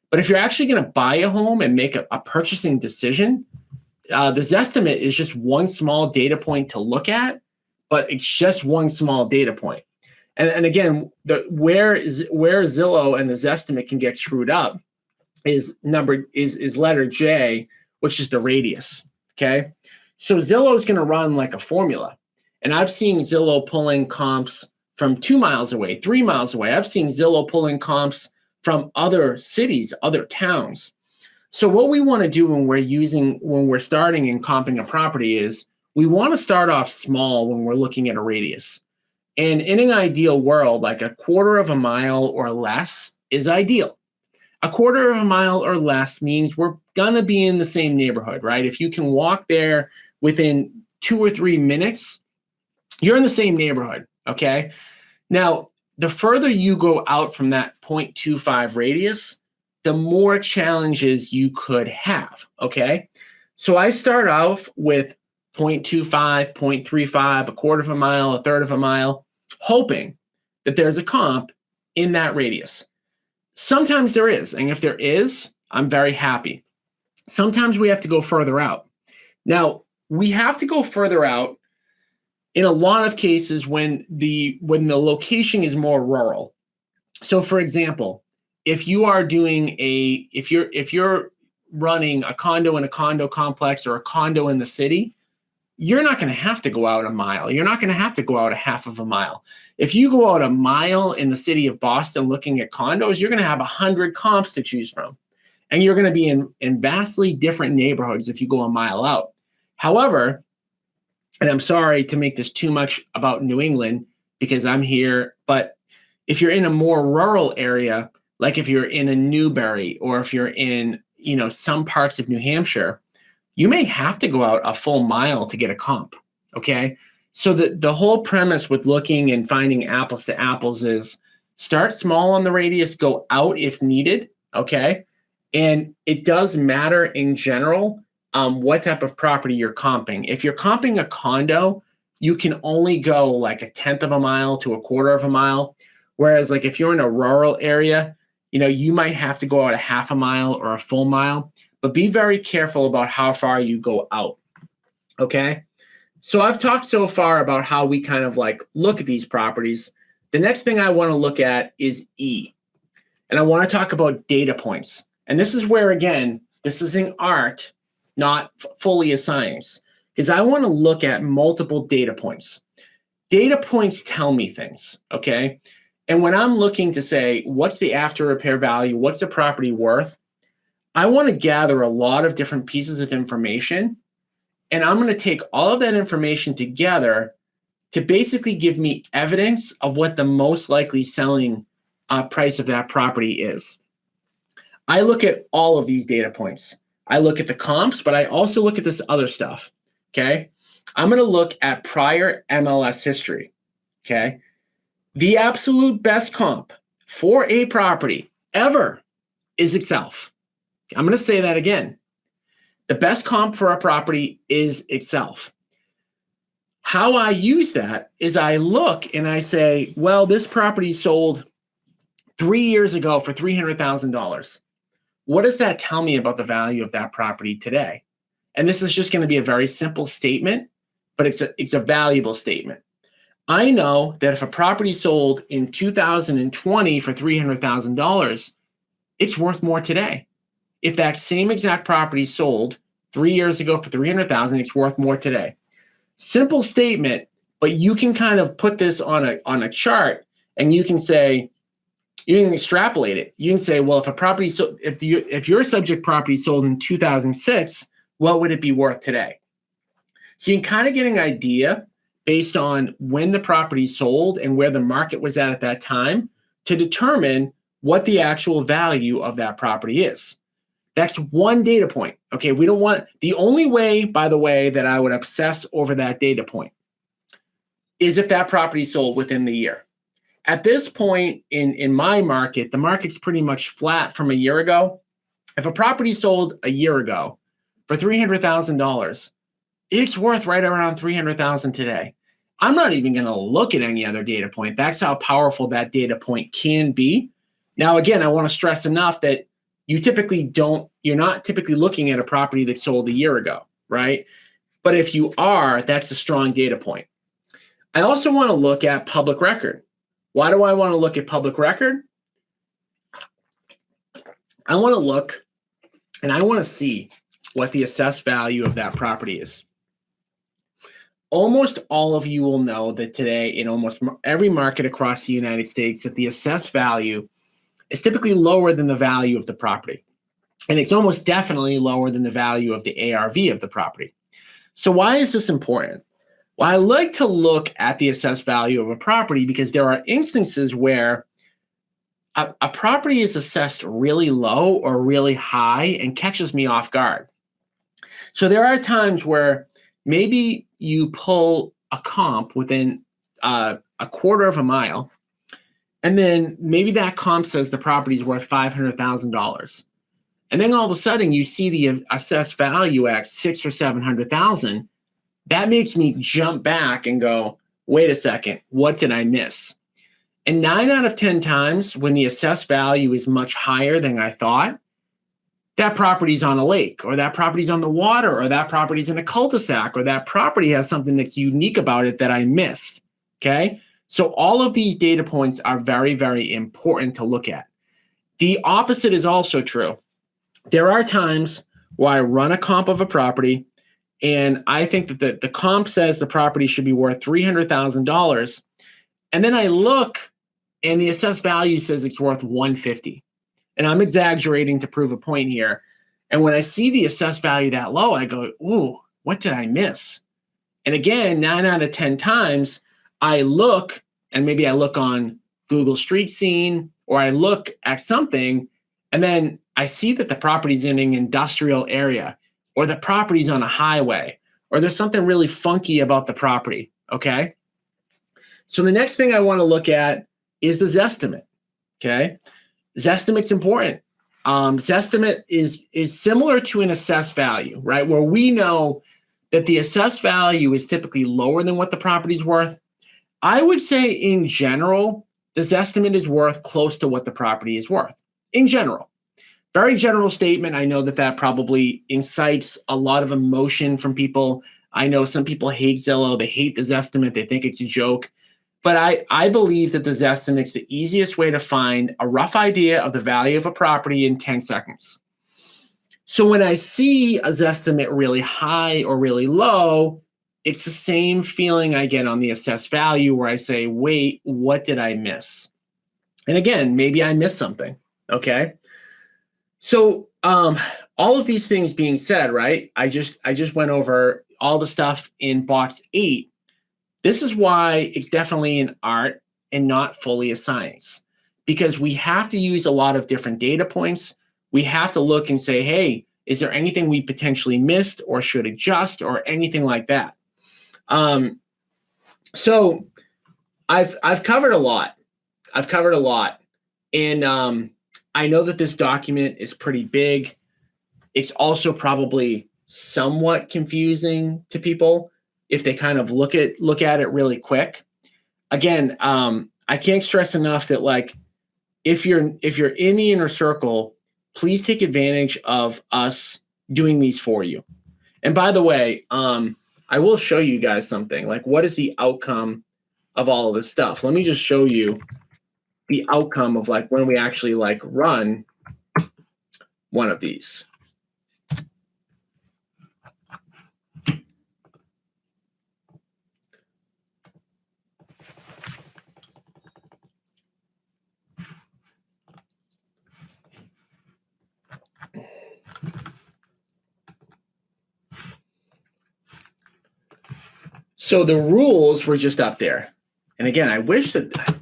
But if you're actually going to buy a home and make a purchasing decision, the Zestimate is just one small data point to look at, but it's just one small data point. And again, where Zillow and the Zestimate can get screwed up is letter J, which is the radius. Okay, so Zillow is going to run like a formula, and I've seen Zillow pulling comps from 2 miles away, 3 miles away. I've seen Zillow pulling comps from other cities, other towns. So what we want to do when we're starting and comping a property is we want to start off small when we're looking at a radius. And in an ideal world, like 1/4 of a mile or less is ideal. 1/4 of a mile or less means we're going to be in the same neighborhood, right? If you can walk there within 2 or 3 minutes, you're in the same neighborhood, okay? Now, the further you go out from that 0.25 radius, the more challenges you could have, okay? So I start off with 0.25, 0.35, 1/4 of a mile, 1/3 of a mile, hoping that there's a comp in that radius. Sometimes there is, and if there is, I'm very happy. Sometimes we have to go further out. Now, we have to go further out in a lot of cases when the location is more rural. So for example, if you're running a condo in a condo complex or a condo in the city, you're not going to have to go out a mile. You're not going to have to go out a 1/2 of a mile. If you go out a mile in the city of Boston looking at condos, you're going to have 100 comps to choose from. And you're going to be in vastly different neighborhoods if you go a mile out. However, and I'm sorry to make this too much about New England because I'm here, but if you're in a more rural area, like if you're in a Newbury or if you're in, some parts of New Hampshire, you may have to go out a full mile to get a comp, okay? So the whole premise with looking and finding apples to apples is start small on the radius, go out if needed, okay? And it does matter in general what type of property you're comping. If you're comping a condo, you can only go like 1/10 of a mile to 1/4 of a mile. Whereas like if you're in a rural area, you might have to go out a 1/2 a mile or a full mile, but be very careful about how far you go out, okay? So I've talked so far about how we kind of like look at these properties. The next thing I want to look at is E, and I want to talk about data points. And this is where, again, this is an art, not fully a science, because I want to look at multiple data points. Data points tell me things, okay? And when I'm looking to say, what's the after repair value? What's the property worth? I want to gather a lot of different pieces of information, and I'm going to take all of that information together to basically give me evidence of what the most likely selling price of that property is. I look at all of these data points. I look at the comps, but I also look at this other stuff, okay? I'm going to look at prior MLS history, okay? The absolute best comp for a property ever is itself. I'm going to say that again. The best comp for a property is itself. How I use that is I look and I say, well, this property sold 3 years ago for $300,000. What does that tell me about the value of that property today? And this is just going to be a very simple statement, but it's a valuable statement. I know that if a property sold in 2020 for $300,000, it's worth more today. If that same exact property sold 3 years ago for $300,000, it's worth more today. Simple statement, but you can kind of put this on a chart, and you can say, you can extrapolate it. You can say, well, if a property if your subject property sold in 2006, what would it be worth today? So you can kind of get an idea based on when the property sold and where the market was at that time to determine what the actual value of that property is. That's one data point. Okay, we don't want, the only way, by the way, that I would obsess over that data point is if that property sold within the year. At this point in my market, the market's pretty much flat from a year ago. If a property sold a year ago for $300,000, it's worth right around 300,000 today. I'm not even going to look at any other data point. That's how powerful that data point can be. Now, again, I want to stress enough that you're not typically looking at a property that sold a year ago, right? But if you are, that's a strong data point. I also want to look at public record. Why do I want to look at public record? I want to look and I want to see what the assessed value of that property is. Almost all of you will know that today in almost every market across the United States that the assessed value is typically lower than the value of the property. And it's almost definitely lower than the value of the ARV of the property. So why is this important? Well, I like to look at the assessed value of a property because there are instances where a property is assessed really low or really high and catches me off guard. So there are times where maybe you pull a comp within a quarter of a mile, and then maybe that comp says the property is worth $500,000. And then all of a sudden you see the assessed value at 600,000 or 700,000. That makes me jump back and go, wait a second, what did I miss? And 9 out of 10 times when the assessed value is much higher than I thought, that property's on a lake, or that property's on the water, or that property's in a cul-de-sac, or that property has something that's unique about it that I missed, okay? So all of these data points are very, very important to look at. The opposite is also true. There are times where I run a comp of a property, and I think that the comp says the property should be worth $300,000, and then I look, and the assessed value says it's worth $150,000. And I'm exaggerating to prove a point here. And when I see the assessed value that low, I go, ooh, what did I miss? And again, 9 out of 10 times, I look, and maybe I look on Google Street Scene, or I look at something, and then I see that the property's in an industrial area, or the property's on a highway, or there's something really funky about the property, okay? So the next thing I want to look at is the Zestimate, okay? Zestimate's important. Zestimate is similar to an assessed value, right? Where we know that the assessed value is typically lower than what the property's worth. I would say in general, the Zestimate is worth close to what the property is worth. In general. Very general statement. I know that probably incites a lot of emotion from people. I know some people hate Zillow. They hate the Zestimate. They think it's a joke. But I believe that the Zestimate's the easiest way to find a rough idea of the value of a property in 10 seconds. So when I see a Zestimate really high or really low, it's the same feeling I get on the assessed value where I say, wait, what did I miss? And again, maybe I missed something, okay? So all of these things being said, right, I just went over all the stuff in box 8. This is why it's definitely an art and not fully a science, because we have to use a lot of different data points. We have to look and say, hey, is there anything we potentially missed or should adjust or anything like that? So I've covered a lot. And I know that this document is pretty big. It's also probably somewhat confusing to people if they kind of look at it really quick. Again, I can't stress enough that, like, if you're in the inner circle, please take advantage of us doing these for you. And by the way, I will show you guys something. Like, what is the outcome of all of this stuff? Let me just show you the outcome of, like, when we actually, like, run one of these. So the rules were just up there. And again, I wish that,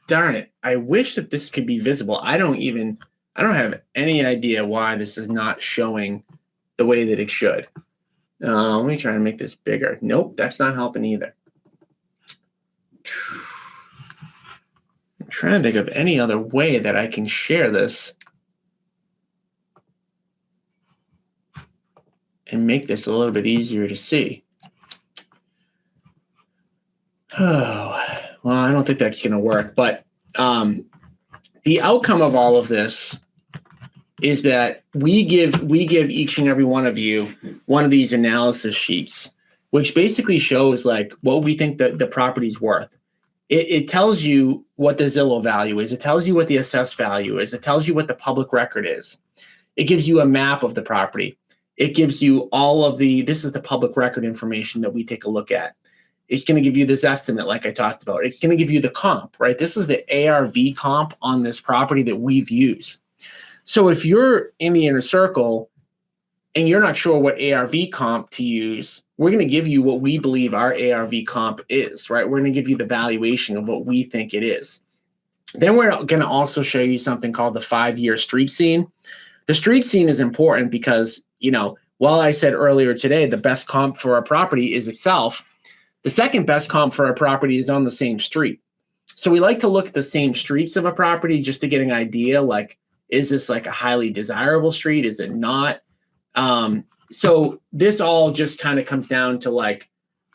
darn it, I wish that this could be visible. I don't have any idea why this is not showing the way that it should. Let me try to make this bigger. Nope, that's not helping either. I'm trying to think of any other way that I can share this. and make this a little bit easier to see. Oh, well, I don't think that's going to work. But the outcome of all of this is that we give each and every one of you one of these analysis sheets, which basically shows like what we think the property's worth. It tells you what the Zillow value is. It tells you what the assessed value is. It tells you what the public record is. It gives you a map of the property. It gives you all of this is the public record information that we take a look at. It's going to give you this estimate like I talked about. It's going to give you the comp, right? This is the ARV comp on this property that we've used. So if you're in the inner circle and you're not sure what ARV comp to use, we're going to give you what we believe our ARV comp is, right? We're going to give you the valuation of what we think it is. Then we're going to also show you something called the 5-year street scene. The street scene is important because, while I said earlier today, the best comp for a property is itself, the second best comp for a property is on the same street. So we like to look at the same streets of a property just to get an idea, like, is this like a highly desirable street? Is it not? So this all just kind of comes down to like,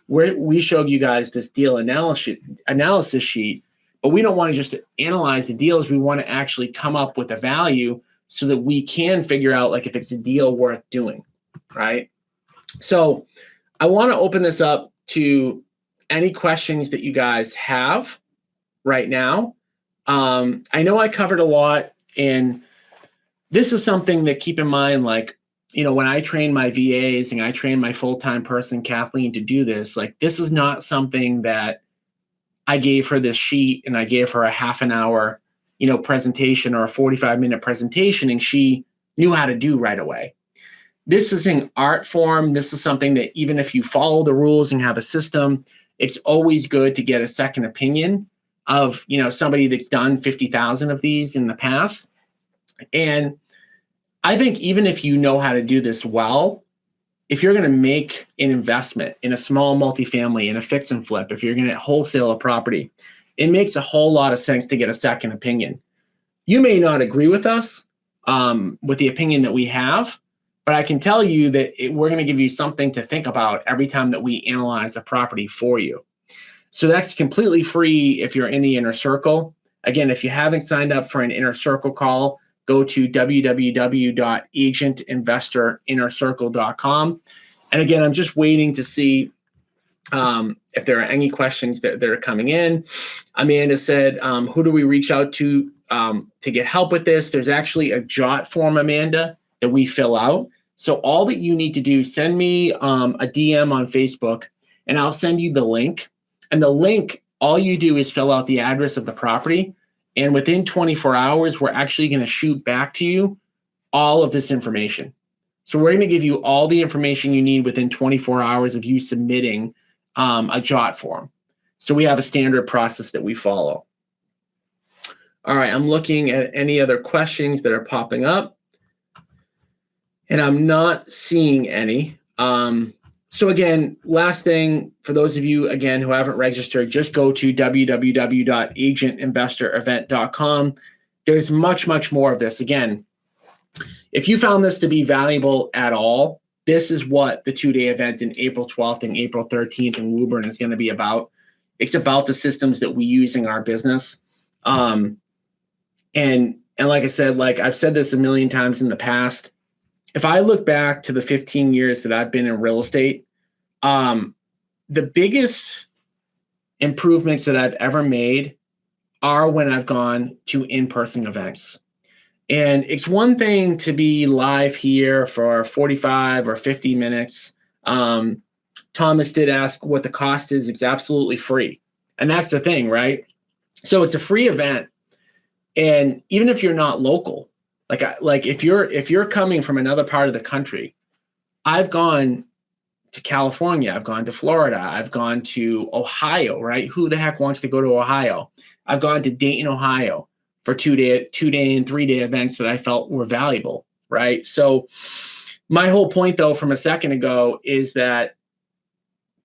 we showed you guys this deal analysis sheet, but we don't want to just analyze the deals. We want to actually come up with a value so that we can figure out like if it's a deal worth doing, right? So I want to open this up to any questions that you guys have right now. I know I covered a lot, and this is something that keep in mind, like, when I train my VAs and I train my full-time person, Kathleen, to do this, like, this is not something that I gave her this sheet and I gave her a half an hour, presentation or a 45-minute presentation and she knew how to do right away. This is an art form. This is something that even if you follow the rules and have a system, it's always good to get a second opinion of, somebody that's done 50,000 of these in the past. And I think even if you know how to do this well, if you're going to make an investment in a small multifamily, in a fix and flip, if you're going to wholesale a property, it makes a whole lot of sense to get a second opinion. You may not agree with us with the opinion that we have, but I can tell you that we're going to give you something to think about every time that we analyze a property for you. So that's completely free if you're in the inner circle. Again, if you haven't signed up for an inner circle call, go to www.agentinvestorinnercircle.com. And again, I'm just waiting to see if there are any questions that are coming in. Amanda said, who do we reach out to get help with this? There's actually a JOT form, Amanda, that we fill out. So all that you need to do, send me a DM on Facebook, and I'll send you the link. And the link, all you do is fill out the address of the property. And within 24 hours, we're actually going to shoot back to you all of this information. So we're going to give you all the information you need within 24 hours of you submitting a JOT form. So we have a standard process that we follow. All right, I'm looking at any other questions that are popping up, and I'm not seeing any. So again, last thing, for those of you, again, who haven't registered, just go to www.agentinvestorevent.com. There's much, much more of this. Again, if you found this to be valuable at all, this is what the 2-day event in April 12th and April 13th in Woburn is going to be about. It's about the systems that we use in our business. And like I said, like I've said this a million times in the past, if I look back to the 15 years that I've been in real estate, the biggest improvements that I've ever made are when I've gone to in-person events. And it's one thing to be live here for 45 or 50 minutes. Thomas did ask what the cost is. It's absolutely free. And that's the thing, right? So it's a free event. And even if you're not local, like if you're coming from another part of the country, I've gone to California, I've gone to Florida, I've gone to Ohio, right? Who the heck wants to go to Ohio? I've gone to Dayton, Ohio for 2-day and 3-day events that I felt were valuable, right? So my whole point, though, from a second ago is that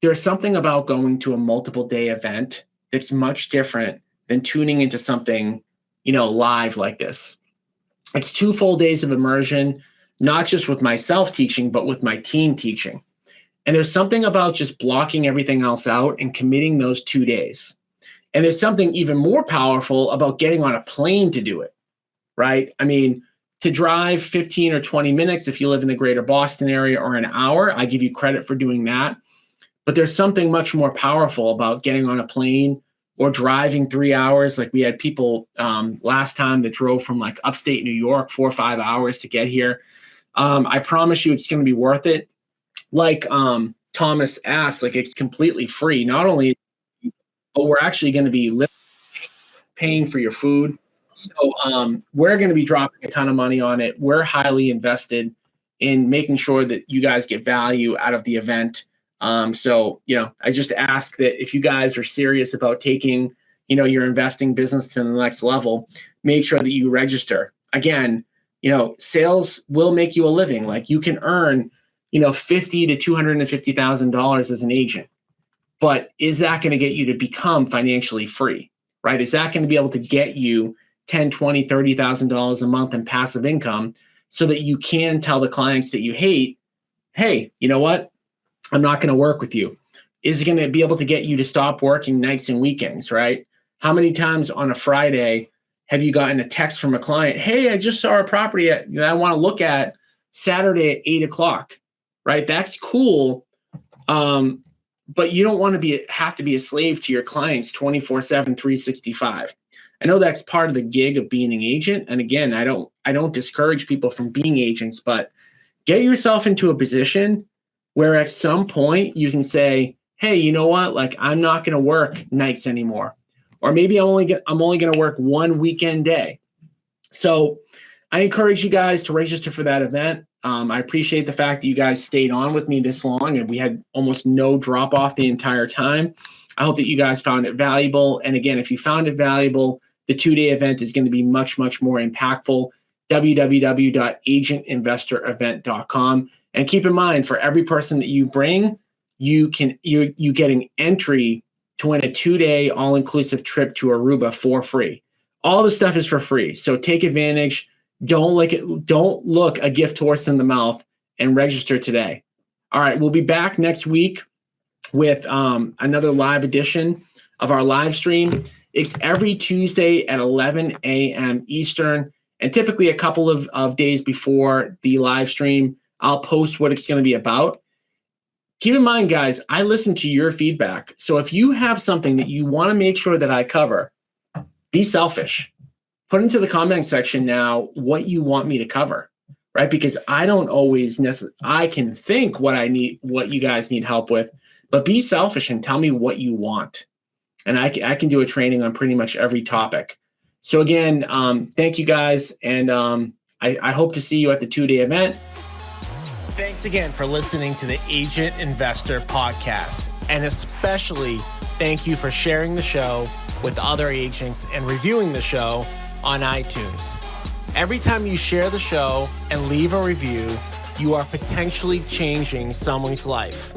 there's something about going to a multiple day event that's much different than tuning into something, live like this. It's 2 full days of immersion. not just with myself teaching, but with my team teaching. And there's something about just blocking everything else out and committing those 2 days. And there's something even more powerful about getting on a plane to do it, right? I mean, to drive 15 or 20 minutes if you live in the greater Boston area, or an hour, I give you credit for doing that. But there's something much more powerful about getting on a plane or driving 3 hours. Like we had people last time that drove from like upstate New York 4 or 5 hours to get here. I promise you it's going to be worth it. Like Thomas asked, like it's completely free. Not only, but we're actually going to be paying for your food. So we're going to be dropping a ton of money on it. We're highly invested in making sure that you guys get value out of the event. So, I just ask that if you guys are serious about taking, your investing business to the next level, make sure that you register. Again, sales will make you a living. Like you can earn, $50,000 to $250,000 as an agent. But is that going to get you to become financially free, right? Is that going to be able to get you $10,000, $20,000, $30,000 a month in passive income so that you can tell the clients that you hate, hey, you know what? I'm not going to work with you. Is it going to be able to get you to stop working nights and weekends, right? How many times on a Friday have you gotten a text from a client? Hey, I just saw a property that I want to look at Saturday at 8:00, right? That's cool. But you don't want to have to be a slave to your clients 24/7, 365. I know that's part of the gig of being an agent. And again, I don't discourage people from being agents, but get yourself into a position where at some point you can say, hey, you know what? Like I'm not going to work nights anymore. Or maybe I'm only going to work one weekend day. So I encourage you guys to register for that event. I appreciate the fact that you guys stayed on with me this long and we had almost no drop off the entire time. I hope that you guys found it valuable. And again, if you found it valuable, the 2-day event is going to be much, much more impactful. www.agentinvestorevent.com. And keep in mind, for every person that you bring, you get an entry to win a 2-day all-inclusive trip to Aruba for free. All the stuff is for free. So take advantage. Don't look a gift horse in the mouth and register today. All right, we'll be back next week with another live edition of our live stream. It's every Tuesday at 11 a.m. Eastern, and typically a couple of days before the live stream, I'll post what it's going to be about. Keep in mind, guys, I listen to your feedback. So if you have something that you want to make sure that I cover, be selfish. Put into the comment section now what you want me to cover, right? Because I don't always I can think what you guys need help with, but be selfish and tell me what you want. And I can do a training on pretty much every topic. So again, thank you guys. And I hope to see you at the 2-day event. Thanks again for listening to the Agent Investor Podcast. And especially thank you for sharing the show with other agents and reviewing the show on iTunes. Every time you share the show and leave a review, you are potentially changing someone's life.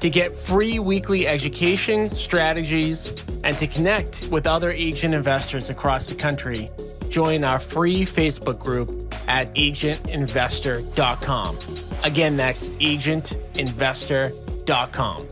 To get free weekly education, strategies, and to connect with other agent investors across the country, join our free Facebook group at agentinvestor.com. Again, that's agentinvestor.com.